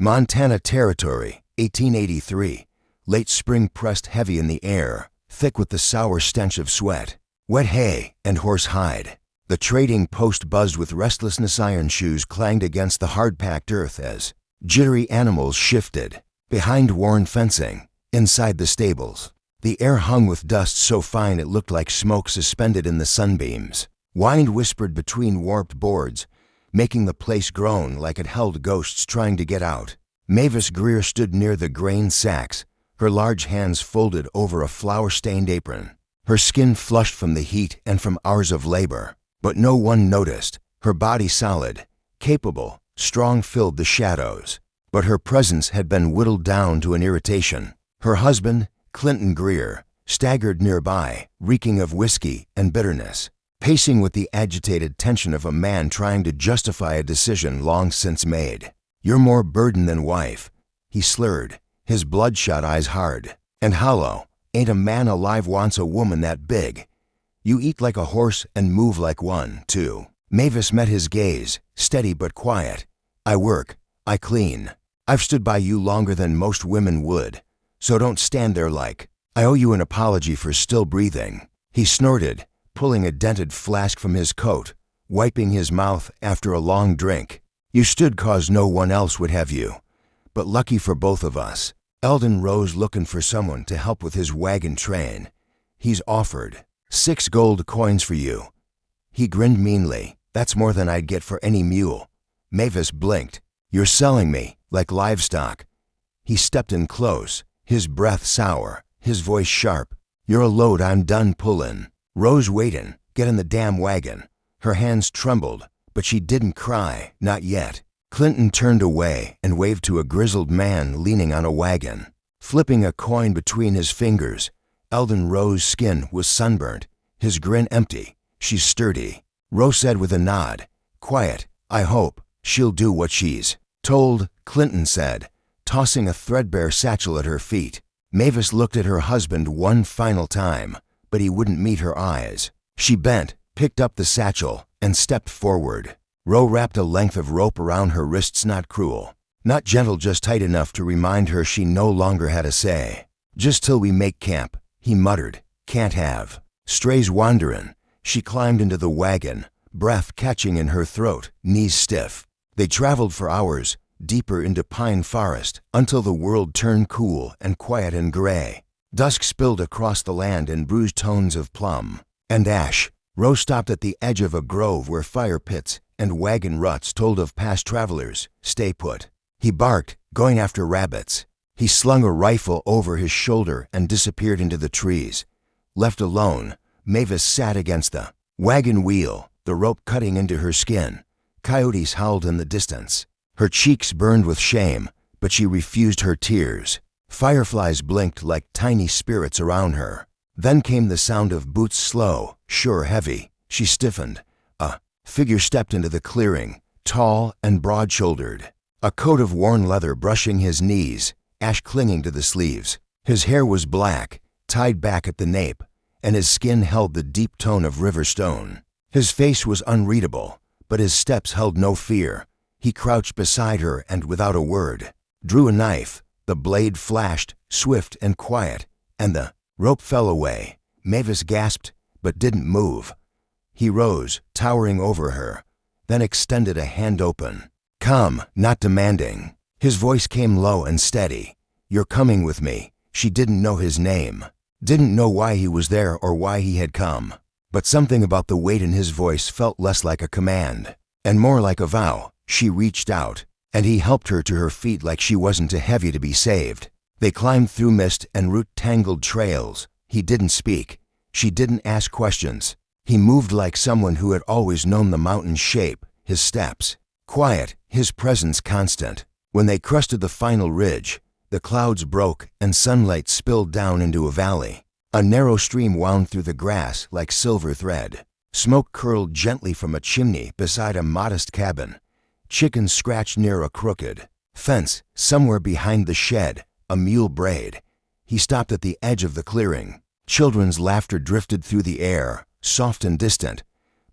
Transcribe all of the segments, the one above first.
Montana Territory, 1883. Late spring pressed heavy in the air, thick with the sour stench of sweat, wet hay, and horse hide. The trading post buzzed with restlessness. Iron shoes clanged against the hard-packed earth as jittery animals shifted. Behind worn fencing, inside the stables, the air hung with dust so fine it looked like smoke suspended in the sunbeams. Wind whispered between warped boards, making the place groan like it held ghosts trying to get out. Mavis Greer stood near the grain sacks, her large hands folded over a flour-stained apron. Her skin flushed from the heat and from hours of labor. But no one noticed. Her body solid, capable, strong filled the shadows. But her presence had been whittled down to an irritation. Her husband, Clinton Greer, staggered nearby, reeking of whiskey and bitterness, pacing with the agitated tension of a man trying to justify a decision long since made. "You're more burden than wife," he slurred, his bloodshot eyes hard and hollow. "Ain't a man alive wants a woman that big. You eat like a horse and move like one, too." Mavis met his gaze, steady but quiet. "I work, I clean. I've stood by you longer than most women would, so don't stand there like I owe you an apology for still breathing." He snorted, pulling a dented flask from his coat, wiping his mouth after a long drink. "You stood 'cause no one else would have you, but lucky for both of us." Eldon rose looking for someone to help with his wagon train. "He's offered 6 gold coins for you." He grinned meanly. "That's more than I'd get for any mule." Mavis blinked. "You're selling me, like livestock." He stepped in close, his breath sour, his voice sharp. "You're a load I'm done pullin'. Rose waitin', get in the damn wagon." Her hands trembled, but she didn't cry, not yet. Clinton turned away and waved to a grizzled man leaning on a wagon, flipping a coin between his fingers. Eldon Rose's skin was sunburnt, his grin empty. "She's sturdy," Rose said with a nod. "Quiet, I hope. She'll do what she's told," Clinton said, tossing a threadbare satchel at her feet. Mavis looked at her husband one final time, but he wouldn't meet her eyes. She bent, picked up the satchel, and stepped forward. Roe wrapped a length of rope around her wrists, not cruel, not gentle, just tight enough to remind her she no longer had a say. "Just till we make camp," he muttered. "Can't have strays wanderin'." She climbed into the wagon, breath catching in her throat, knees stiff. They traveled for hours, deeper into pine forest, until the world turned cool and quiet and gray. Dusk spilled across the land in bruised tones of plum and ash. Rose stopped at the edge of a grove where fire pits and wagon ruts told of past travelers. "Stay put." He barked, going after rabbits. He slung a rifle over his shoulder and disappeared into the trees. Left alone, Mavis sat against the wagon wheel, the rope cutting into her skin. Coyotes howled in the distance. Her cheeks burned with shame, but she refused her tears. Fireflies blinked like tiny spirits around her. Then came the sound of boots, slow, sure, heavy. She stiffened. A figure stepped into the clearing, tall and broad-shouldered, a coat of worn leather brushing his knees, ash clinging to the sleeves. His hair was black, tied back at the nape, and his skin held the deep tone of river stone. His face was unreadable, but his steps held no fear. He crouched beside her and, without a word, drew a knife. The blade flashed, swift and quiet, and the rope fell away. Mavis gasped, but didn't move. He rose, towering over her, then extended a hand open. Calm, not demanding. His voice came low and steady. "You're coming with me." She didn't know his name, didn't know why he was there or why he had come. But something about the weight in his voice felt less like a command, and more like a vow. She reached out, and he helped her to her feet like she wasn't too heavy to be saved. They climbed through mist and root-tangled trails. He didn't speak. She didn't ask questions. He moved like someone who had always known the mountain's shape, his steps quiet, his presence constant. When they crested the final ridge, the clouds broke and sunlight spilled down into a valley. A narrow stream wound through the grass like silver thread. Smoke curled gently from a chimney beside a modest cabin. Chickens scratched near a crooked fence somewhere behind the shed. A mule brayed. He stopped at the edge of the clearing. Children's laughter drifted through the air, soft and distant.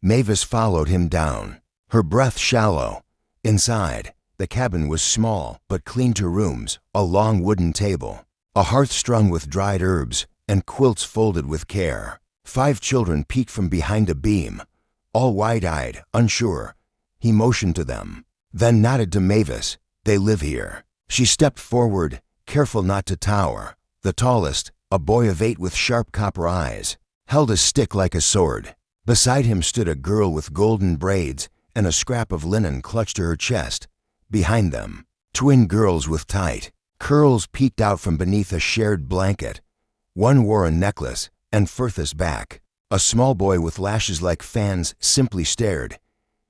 Mavis followed him down, her breath shallow. Inside, The cabin was small, but clean to rooms, a long wooden table, a hearth strung with dried herbs, and quilts folded with care. 5 children peeked from behind a beam, all wide-eyed, unsure. He motioned to them, then nodded to Mavis. They live here. She stepped forward, careful not to tower. The tallest, a boy of 8 with sharp copper eyes, held a stick like a sword. Beside him stood a girl with golden braids, and a scrap of linen clutched to her chest. Behind them, twin girls with tight curls peeked out from beneath a shared blanket. One wore a necklace, and furthest back, a small boy with lashes like fans simply stared.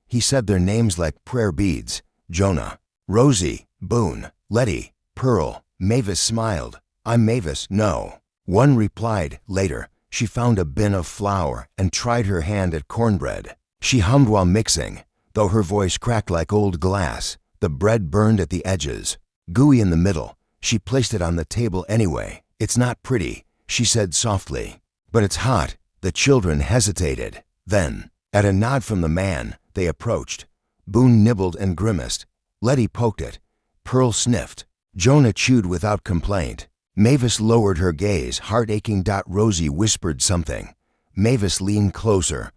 He said their names like prayer beads: Jonah, Rosie, Boone, Letty, Pearl. Mavis smiled. I'm Mavis, no. One replied. Later, she found a bin of flour and tried her hand at cornbread. She hummed while mixing, though her voice cracked like old glass. The bread burned at the edges, gooey in the middle. She placed it on the table anyway. It's not pretty, she said softly, but it's hot. The children hesitated. Then, at a nod from the man, they approached. Boone nibbled and grimaced. Letty poked it. Pearl sniffed. Jonah chewed without complaint. Mavis lowered her gaze, heart-aching. Rosie whispered something. Mavis leaned closer.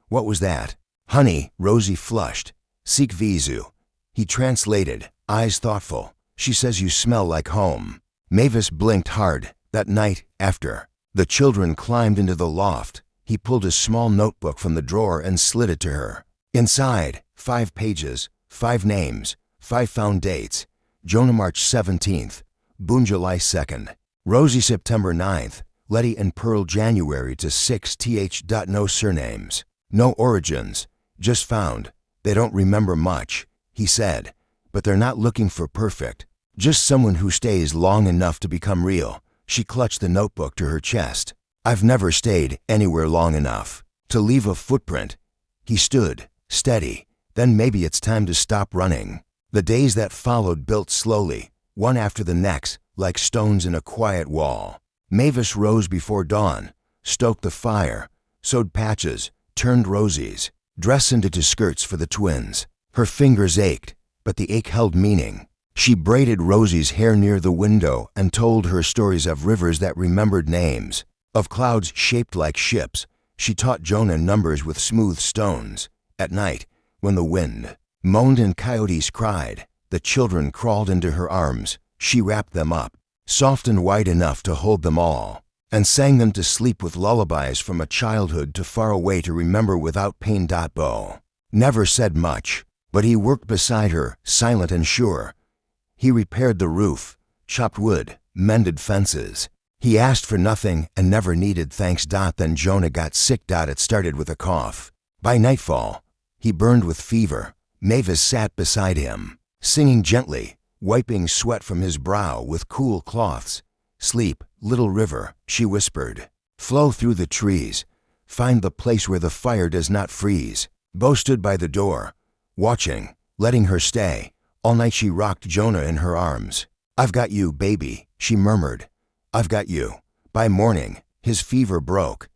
What was that? Honey, Rosie flushed. Seek visu. He translated, eyes thoughtful. She says you smell like home. Mavis blinked hard. That night, after the children climbed into the loft, he pulled a small notebook from the drawer and slid it to her. Inside, 5 pages, 5 names, 5 found dates. Jonah March 17th, Boone July 2nd, Rosie September 9th, Letty and Pearl January to 6th. No surnames, no origins, just found. They don't remember much, he said, but they're not looking for perfect, just someone who stays long enough to become real. She clutched the notebook to her chest. I've never stayed anywhere long enough to leave a footprint. He stood, steady. Then maybe it's time to stop running. The days that followed built slowly, one after the next, like stones in a quiet wall. Mavis rose before dawn, stoked the fire, sewed patches, turned rosies, dressed into skirts for the twins. Her fingers ached, but the ache held meaning. She braided Rosie's hair near the window and told her stories of rivers that remembered names, of clouds shaped like ships. She taught Jonah numbers with smooth stones. At night, when the wind moaned and coyotes cried, the children crawled into her arms. She wrapped them up, soft and wide enough to hold them all, and sang them to sleep with lullabies from a childhood too far away to remember without pain. Bo never said much, but he worked beside her, silent and sure. He repaired the roof, chopped wood, mended fences. He asked for nothing and never needed thanks. Then Jonah got sick. It started with a cough. By nightfall, he burned with fever. Mavis sat beside him, singing gently, wiping sweat from his brow with cool cloths. Sleep, little river, she whispered. Flow through the trees. Find the place where the fire does not freeze. Bo stood by the door, watching, letting her stay. All night she rocked Jonah in her arms. I've got you, baby, she murmured. I've got you. By morning, his fever broke.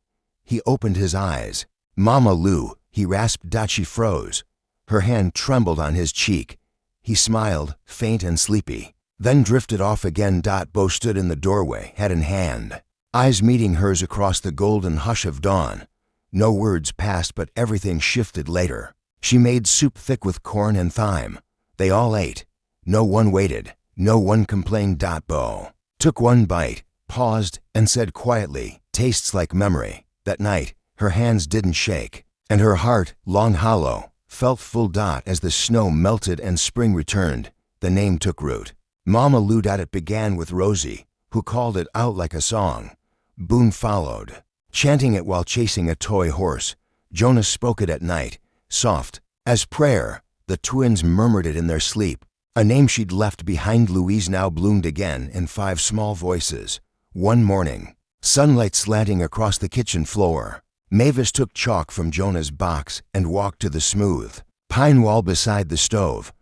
He opened his eyes. Mama Lou, he rasped. She froze. Her hand trembled on his cheek. He smiled, faint and sleepy, then drifted off again. Bo stood in the doorway, head in hand, eyes meeting hers across the golden hush of dawn. No words passed, but everything shifted later. She made soup thick with corn and thyme. They all ate. No one waited. No one complained. Bo took one bite, paused, and said quietly, tastes like memory. That night, her hands didn't shake, and her heart, long hollow, felt full. As the snow melted and spring returned, the name took root. Mama Lou. It began with Rosie, who called it out like a song. Boone followed, chanting it while chasing a toy horse. Jonah spoke it at night, soft as prayer. The twins murmured it in their sleep. A name she'd left behind. Louise now bloomed again in 5 small voices. One morning, sunlight slanting across the kitchen floor, Mavis took chalk from Jonah's box and walked to the smooth pine wall beside the stove.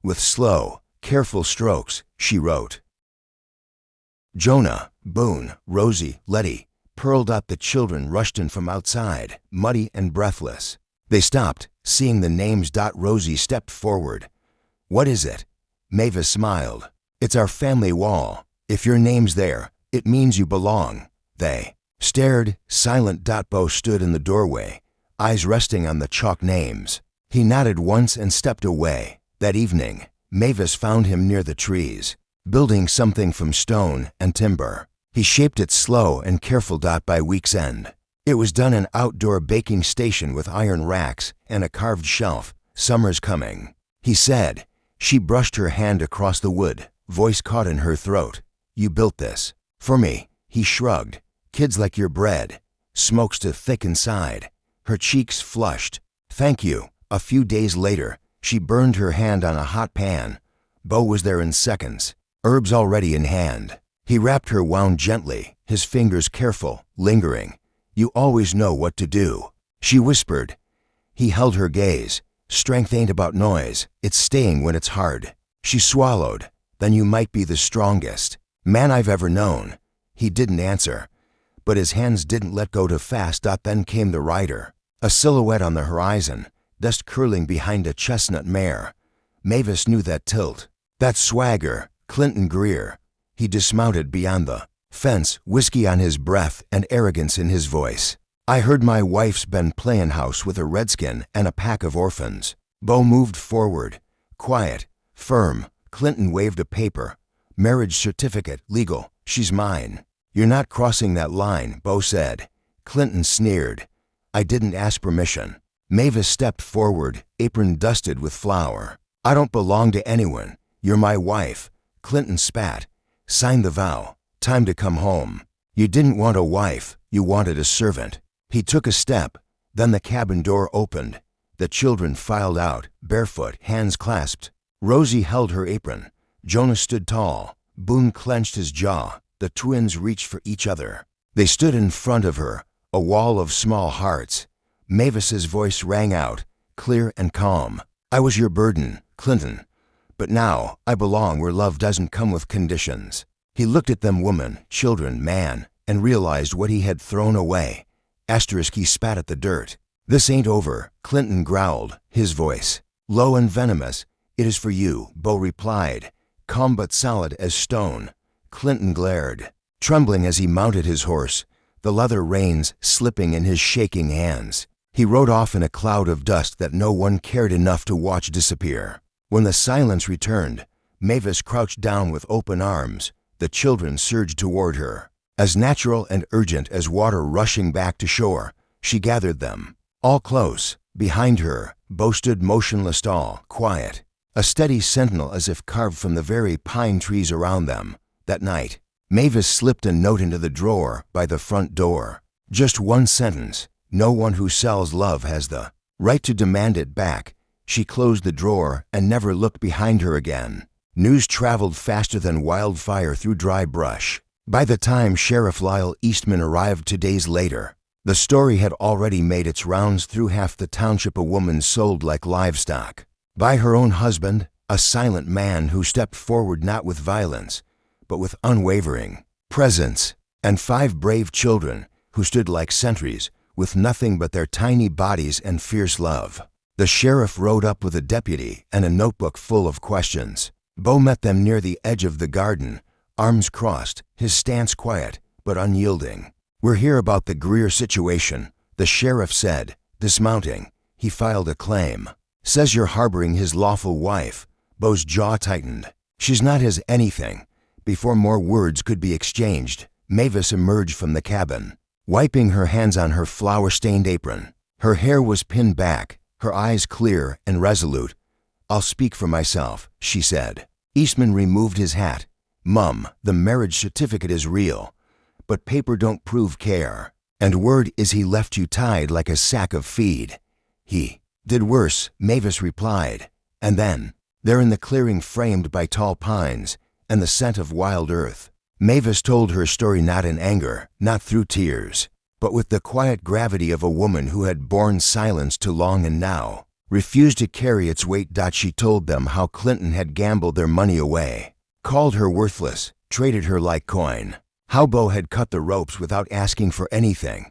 With slow, careful strokes, she wrote. Jonah, Boone, Rosie, Letty, Pearl. The children rushed in from outside, muddy and breathless. They stopped, seeing the names. Rosie stepped forward. What is it? Mavis smiled. It's our family wall. If your name's there, it means you belong. They stared, silent. Bo stood in the doorway, eyes resting on the chalk names. He nodded once and stepped away. That evening, Mavis found him near the trees, building something from stone and timber. He shaped it slow and careful. By week's end, it was done an outdoor baking station with iron racks and a carved shelf. Summer's coming, he said. She brushed her hand across the wood, voice caught in her throat. You built this for me, he shrugged. Kids like your bread. Smokes too thick inside. Her cheeks flushed. Thank you. A few days later, she burned her hand on a hot pan. Bo was there in seconds, herbs already in hand. He wrapped her, wound gently, his fingers careful, lingering. You always know what to do, she whispered. He held her gaze. Strength ain't about noise, it's staying when it's hard. She swallowed. Then you might be the strongest man I've ever known. He didn't answer, but his hands didn't let go too fast. Then came the rider, a silhouette on the horizon, dust curling behind a chestnut mare. Mavis knew that tilt, that swagger. Clinton Greer. He dismounted beyond the fence, whiskey on his breath and arrogance in his voice. I heard my wife's been playin' house with a redskin and a pack of orphans. Bo moved forward, quiet, firm. Clinton waved a paper. Marriage certificate, legal, she's mine. You're not crossing that line, Bo said. Clinton sneered. I didn't ask permission. Mavis stepped forward, apron dusted with flour. I don't belong to anyone. You're my wife. Clinton spat. Sign the vow. Time to come home. You didn't want a wife, you wanted a servant. He took a step, then the cabin door opened. The children filed out, barefoot, hands clasped. Rosie held her apron. Jonah stood tall. Boone clenched his jaw. The twins reached for each other. They stood in front of her, a wall of small hearts. Mavis's voice rang out, clear and calm. I was your burden, Clinton. But now, I belong where love doesn't come with conditions. He looked at them, woman, children, man, and realized what he had thrown away. He spat at the dirt. This ain't over, Clinton growled, his voice low and venomous. It is for you, Bo replied, calm but solid as stone. Clinton glared, trembling as he mounted his horse, the leather reins slipping in his shaking hands. He rode off in a cloud of dust that no one cared enough to watch disappear. When the silence returned, Mavis crouched down with open arms. The children surged toward her. As natural and urgent as water rushing back to shore, she gathered them. All close. Behind her, Bo stood motionless, tall, quiet, a steady sentinel as if carved from the very pine trees around them. That night, Mavis slipped a note into the drawer by the front door. Just one sentence. No one who sells love has the right to demand it back. She closed the drawer and never looked behind her again. News traveled faster than wildfire through dry brush. By the time Sheriff Lyle Eastman arrived 2 days later, the story had already made its rounds through half the township. A woman sold like livestock by her own husband, a silent man who stepped forward not with violence, but with unwavering presence, and 5 brave children who stood like sentries with nothing but their tiny bodies and fierce love. The sheriff rode up with a deputy and a notebook full of questions. Bo met them near the edge of the garden, arms crossed, his stance quiet but unyielding. We're here about the Greer situation, the sheriff said, dismounting. He filed a claim. Says you're harboring his lawful wife. Bo's jaw tightened. She's not his anything. Before more words could be exchanged, Mavis emerged from the cabin, wiping her hands on her flour-stained apron. Her hair was pinned back, her eyes clear and resolute. I'll speak for myself, she said. Eastman removed his hat. Mum, the marriage certificate is real, but paper don't prove care. And word is he left you tied like a sack of feed. He did worse, Mavis replied. And then, they're in the clearing framed by tall pines and the scent of wild earth. Mavis told her story not in anger, not through tears, but with the quiet gravity of a woman who had borne silence too long and now refused to carry its weight. She told them how Clinton had gambled their money away, called her worthless, traded her like coin. How Bo had cut the ropes without asking for anything.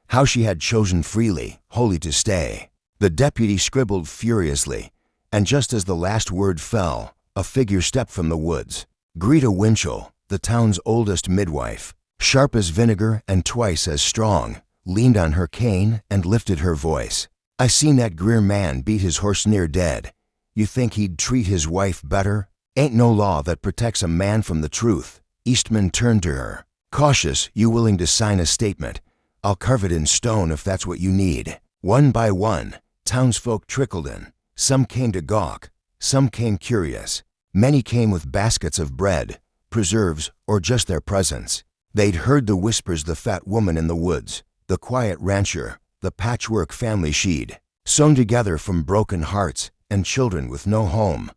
How she had chosen freely, wholly to stay. The deputy scribbled furiously, and just as the last word fell, a figure stepped from the woods. Greta Winchell, the town's oldest midwife, sharp as vinegar and twice as strong, leaned on her cane and lifted her voice. "I seen that Greer man beat his horse near dead. You think he'd treat his wife better? Ain't no law that protects a man from the truth." Eastman turned to her. "Cautious, you willing to sign a statement? I'll carve it in stone if that's what you need." One by one, townsfolk trickled in. Some came to gawk, some came curious. Many came with baskets of bread, preserves, or just their presence. They'd heard the whispers, the fat woman in the woods, the quiet rancher, the patchwork family she'd sewn together from broken hearts and children with no home.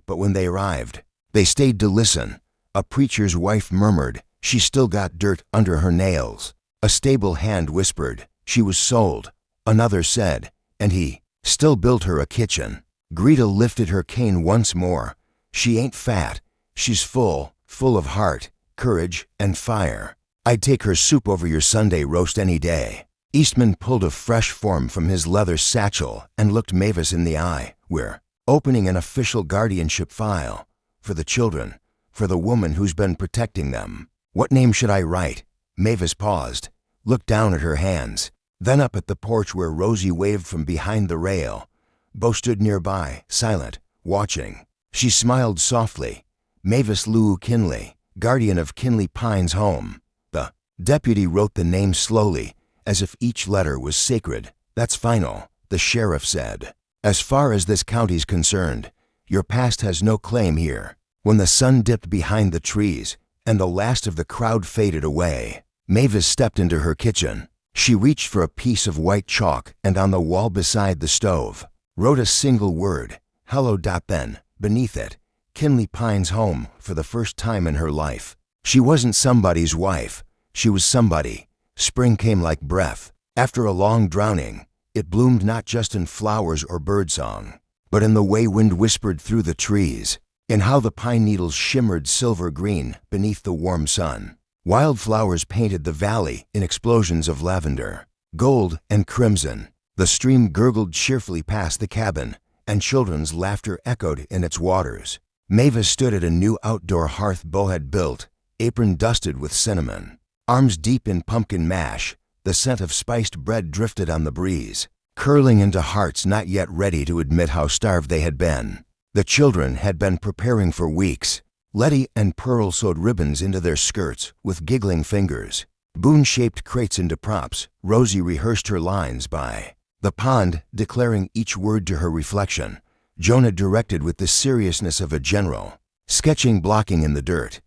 But when they arrived, they stayed to listen. A preacher's wife murmured she still got dirt under her nails. A stable hand whispered she was sold. Another said, and he still built her a kitchen. Greta lifted her cane once more. "She ain't fat. She's full of heart, courage, and fire. I'd take her soup over your Sunday roast any day." Eastman pulled a fresh form from his leather satchel and looked Mavis in the eye. "We're opening an official guardianship file. For the children. For the woman who's been protecting them. What name should I write?" Mavis paused, looked down at her hands, then up at the porch where Rosie waved from behind the rail. Bo stood nearby, silent, watching. She smiled softly. "Mavis Lou Kinley, guardian of Kinley Pines home." The deputy wrote the name slowly, as if each letter was sacred. "That's final," the sheriff said. "As far as this county's concerned, your past has no claim here." When the sun dipped behind the trees and the last of the crowd faded away, Mavis stepped into her kitchen. She reached for a piece of white chalk and on the wall beside the stove wrote a single word, "Hello." Then, beneath it, "Kinley Pines home," for the first time in her life. She wasn't somebody's wife. She was somebody. Spring came like breath. After a long drowning, it bloomed not just in flowers or birdsong, but in the way wind whispered through the trees, in how the pine needles shimmered silver green beneath the warm sun. Wildflowers painted the valley in explosions of lavender, gold, and crimson. The stream gurgled cheerfully past the cabin, and children's laughter echoed in its waters. Mavis stood at a new outdoor hearth Bo had built, apron dusted with cinnamon. Arms deep in pumpkin mash, the scent of spiced bread drifted on the breeze, curling into hearts not yet ready to admit how starved they had been. The children had been preparing for weeks. Letty and Pearl sewed ribbons into their skirts with giggling fingers. Boone shaped crates into props. Rosie rehearsed her lines by the pond, declaring each word to her reflection. Jonah directed with the seriousness of a general, sketching blocking in the dirt.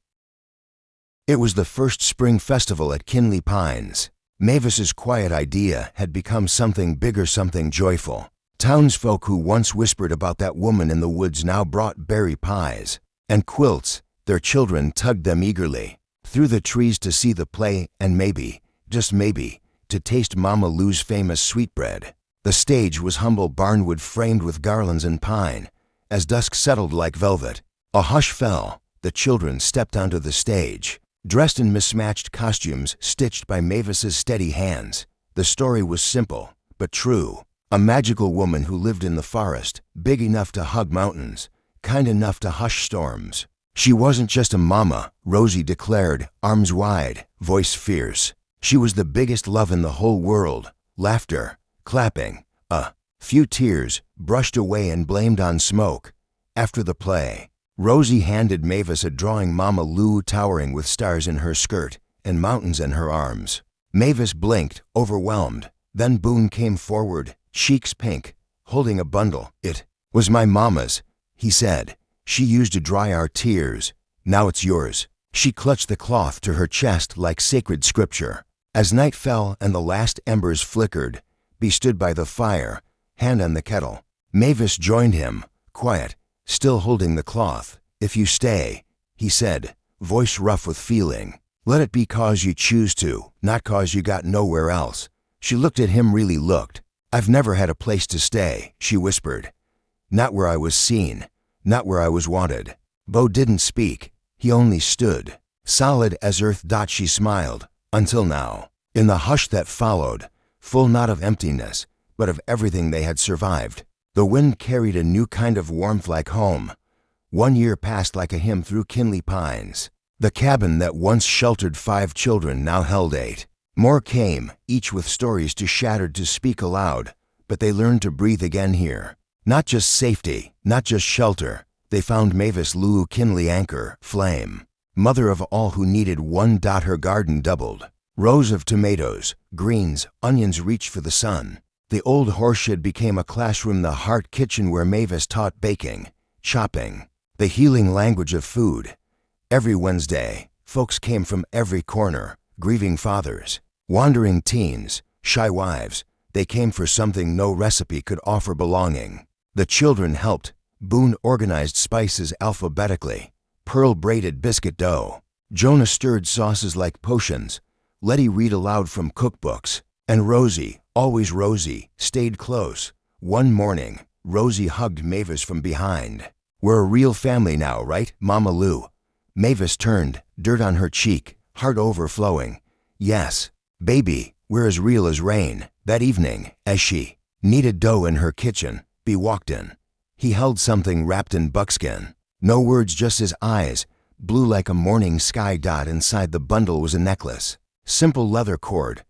It was the first spring festival at Kinley Pines. Mavis's quiet idea had become something bigger, something joyful. Townsfolk who once whispered about that woman in the woods now brought berry pies and quilts. Their children tugged them eagerly through the trees to see the play and maybe, just maybe, to taste Mama Lou's famous sweetbread. The stage was humble barnwood framed with garlands and pine. As dusk settled like velvet, a hush fell. The children stepped onto the stage, dressed in mismatched costumes stitched by Mavis's steady hands. The story was simple, but true. A magical woman who lived in the forest, big enough to hug mountains, kind enough to hush storms. She wasn't just a mama, Rosie declared, arms wide, voice fierce. She was the biggest love in the whole world. Laughter, clapping, a few tears, brushed away and blamed on smoke. After the play, Rosie handed Mavis a drawing Mama Lou towering with stars in her skirt and mountains in her arms. Mavis blinked, overwhelmed. Then Boone came forward, cheeks pink, holding a bundle. "It was my mama's," he said. "She used to dry our tears. Now it's yours." She clutched the cloth to her chest like sacred scripture. As night fell and the last embers flickered, Bee stood by the fire, hand on the kettle. Mavis joined him, quiet, still holding the cloth. "If you stay," he said, voice rough with feeling, "let it be 'cause you choose to, not 'cause you got nowhere else." She looked at him, really looked. "I've never had a place to stay," she whispered. "Not where I was seen, not where I was wanted." Bo didn't speak. He only stood, solid as earth. She smiled. "Until now." In the hush that followed, full not of emptiness, but of everything they had survived, the wind carried a new kind of warmth like home. 1 year passed like a hymn through Kinley Pines. The cabin that once sheltered 5 children now held 8. More came, each with stories too shattered to speak aloud, but they learned to breathe again here. Not just safety, not just shelter. They found Mavis Lou Kinley anchor, flame. Mother of all who needed one. Her garden doubled. Rows of tomatoes, greens, onions reached for the sun. The old horseshed became a classroom, the heart kitchen where Mavis taught baking, chopping, the healing language of food. Every Wednesday, folks came from every corner, grieving fathers, wandering teens, shy wives. They came for something no recipe could offer: belonging. The children helped. Boone organized spices alphabetically. Pearl braided biscuit dough. Jonah stirred sauces like potions. Letty read aloud from cookbooks. And Rosie, always Rosie, stayed close. One morning, Rosie hugged Mavis from behind. "We're a real family now, right, Mama Lou?" Mavis turned, dirt on her cheek, heart overflowing. "Yes, baby, we're as real as rain." That evening, as she kneaded dough in her kitchen, Bee walked in. He held something wrapped in buckskin. No words, just his eyes, blue like a morning sky. Inside the bundle was a necklace. Simple leather cord.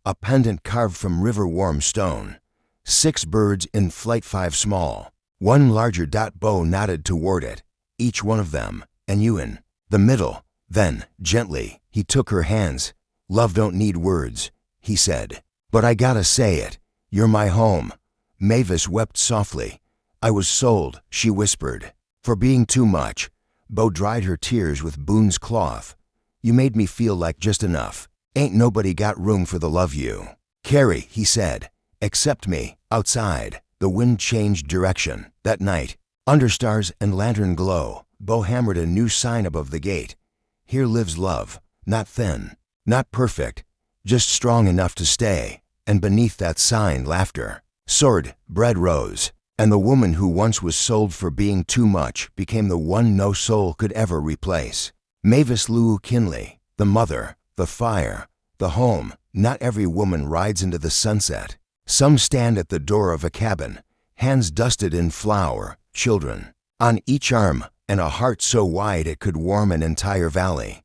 A pendant carved from river-warm stone. 6 birds in flight, 5 small. 1 larger. Bo nodded toward it. Each one of them, and you in the middle. Then, gently, he took her hands. "Love don't need words," he said. "But I gotta say it. You're my home." Mavis wept softly. "I was sold," she whispered, "for being too much." Bo dried her tears with Boone's cloth. "You made me feel like just enough. Ain't nobody got room for the love you carry," he said. "Except me." Outside, the wind changed direction. That night, under stars and lantern glow, Bo hammered a new sign above the gate. "Here lives love, not thin, not perfect, just strong enough to stay." And beneath that sign, laughter soared, bread rose, and the woman who once was sold for being too much became the one no soul could ever replace. Mavis Lou Kinley, the mother, the fire, the home. Not every woman rides into the sunset. Some stand at the door of a cabin, hands dusted in flour, children on each arm, and a heart so wide it could warm an entire valley.